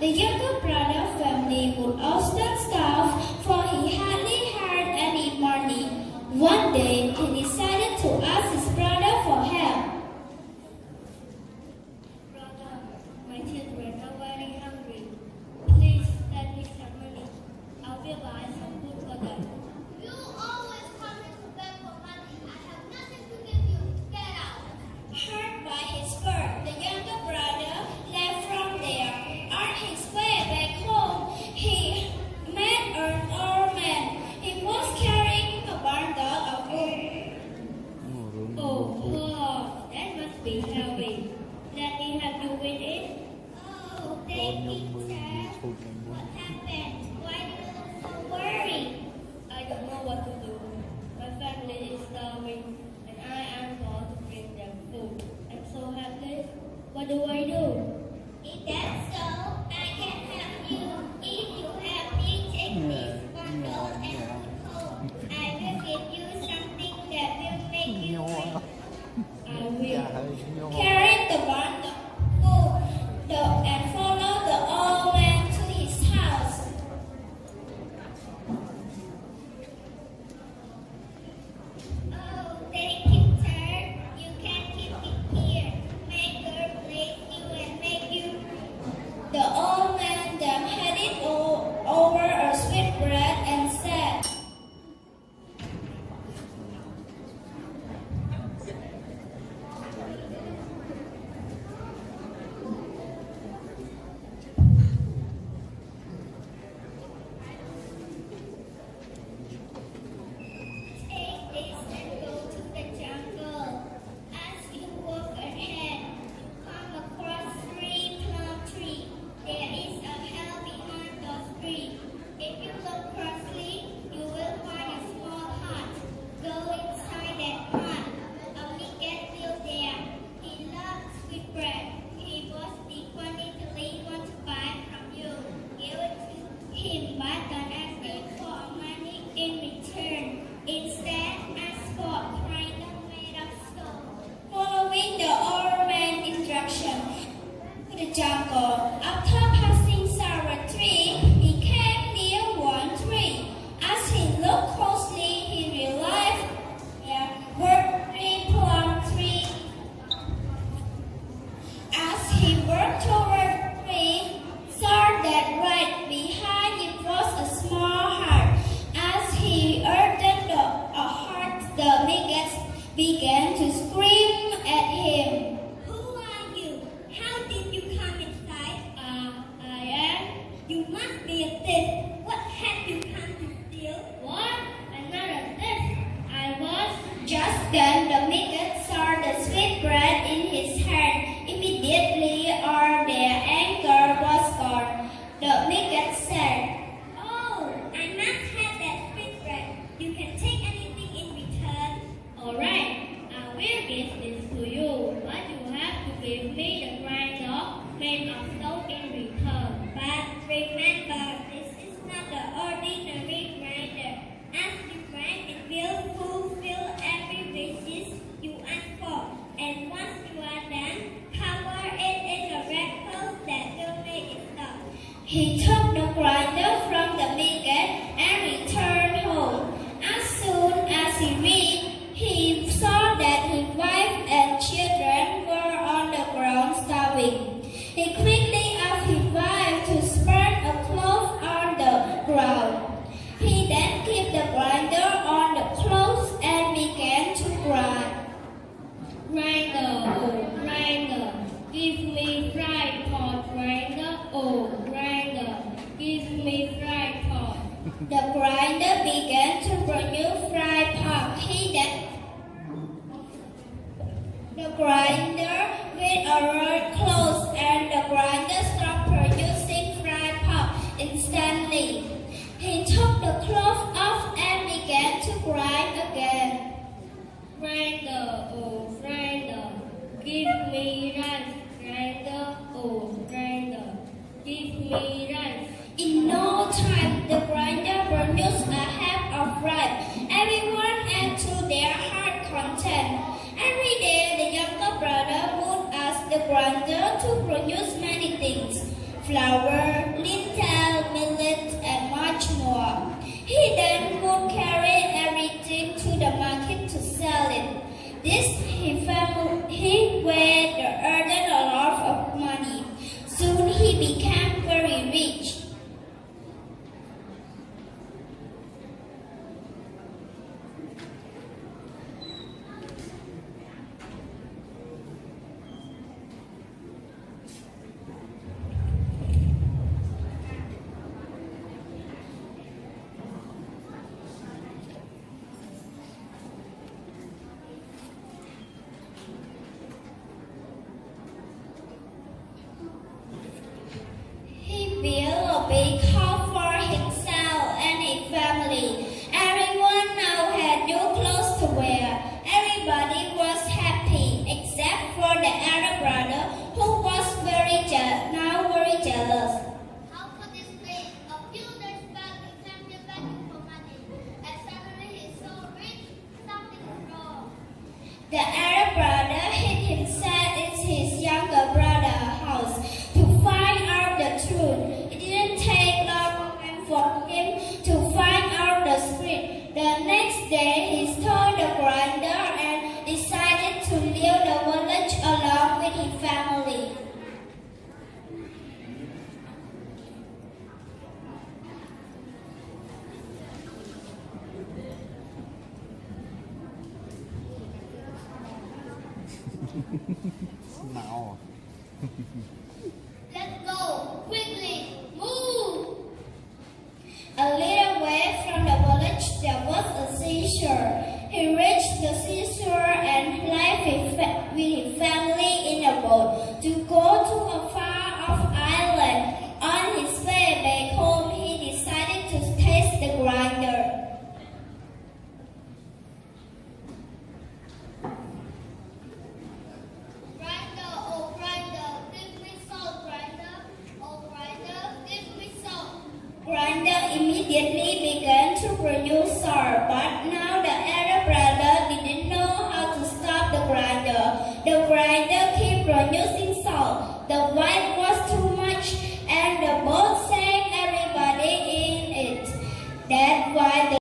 The younger brother family would often starve, for he hardly had any money. One day, he decided to ask his brother for help. Brother, my children are very hungry. Please lend me some money. I will buy some food for them. You always come to beg for money. I have nothing to give you. Get out. Hurt by his birth, the younger brother left from there. On his way back home, he met an old man. He was carrying a bundle of wood. Oh, God, that must be heavy. Let me help you with it. Oh, thank you, Dad. What happened? Why do you look so worried? I don't know what to do. My family is starving, and I am going to bring them food. I'm so helpless. What do I do? If that's so, I can help you. If you help me take this bundle and look home, I will give you something that will make you happy. I will. Carried the bundle of food and followed the old man to his house. Oh, thank you, sir. You can keep it here. May God bless you and make you. The old man then handed over a sweet bread and said, Take this and go to the jungle. As you walk ahead, you come across 3 plum trees. There is a hell behind those trees. If you look closely, you will find a small hut. Go inside that hut. A midget lives there. He loves sweet bread. He was definitely want to buy from you. Give it to him, but don't ask him for money in return. Instead, ask for a grinder made of stone. following the old man's instruction to the jungle. After passing several trees, he came near one tree. As he looked closely, he realized there were 3 plum trees. As he worked toward the tree, saw that right behind it was a small hut. As he entered the hut, the maggots began to scream at him. Who are you? How did you come inside? I am. You must be a thief. What have you come to steal? What? Another thief. I was. Just then the maggots saw the sweet bread in his hand. Immediately all their anger was gone. The maggots said, Oh, I must have that sweet bread. You can take anything in return. Alright, I will give this to you, but you have to give me the grinder made of stone in return. But remember, this is not the ordinary grinder. As you grind, it will fulfill every wishes you ask for. And once you are done, cover it in a red cloth that will make it stop. he took the grinder from the maggot and returned home. As soon as he reached, he saw that his wife and children were on the ground starving. He quickly asked his wife to spread a cloth on the ground. He then kept the grinder on the cloth and began to grind. Grinder, oh grinder, give me fried pot. Grinder, oh grinder, give me fried pot. The grinder began to produce fried pork. The grinder with a red close and the grinder stopped producing fried pork instantly. He took the cloth off and began to grind again. Grinder, oh grinder, give me rice. Grinder, oh grinder, give me rice. In no time, the grinder produced a half of rice. Everyone ate to their heart content. Every day, the younger brother would ask the grinder to produce many things: flour, immediately began to produce sour, but now the elder brother didn't know how to stop the grinder. The grinder kept producing salt. The wine was too much, and the boat sank everybody in it. That's why the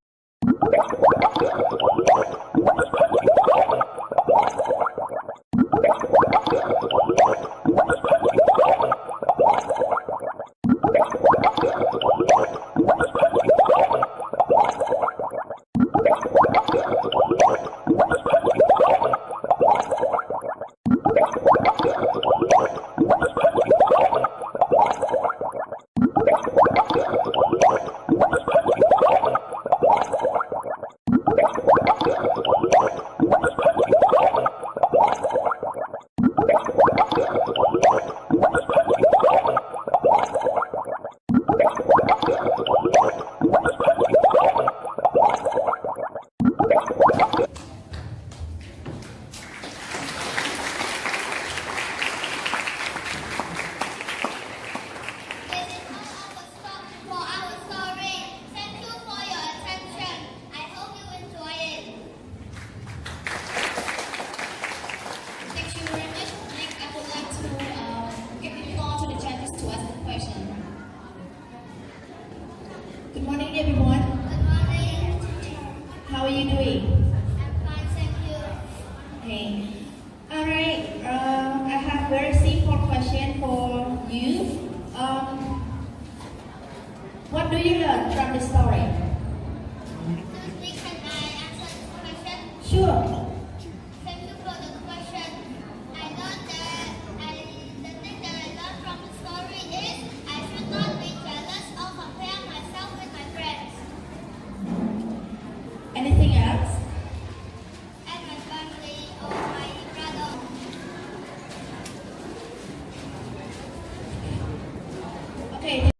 Good morning, everyone. Good morning. How are you doing? I'm fine, thank you. Okay. All right. I have very simple question for you. What do you learn from the story? Excuse me, can I answer this question? Sure. Thank you for the question. I learned that the thing that I learned from the story is I should not be jealous or compare myself with my friends Anything else? and my family or my brother. Okay.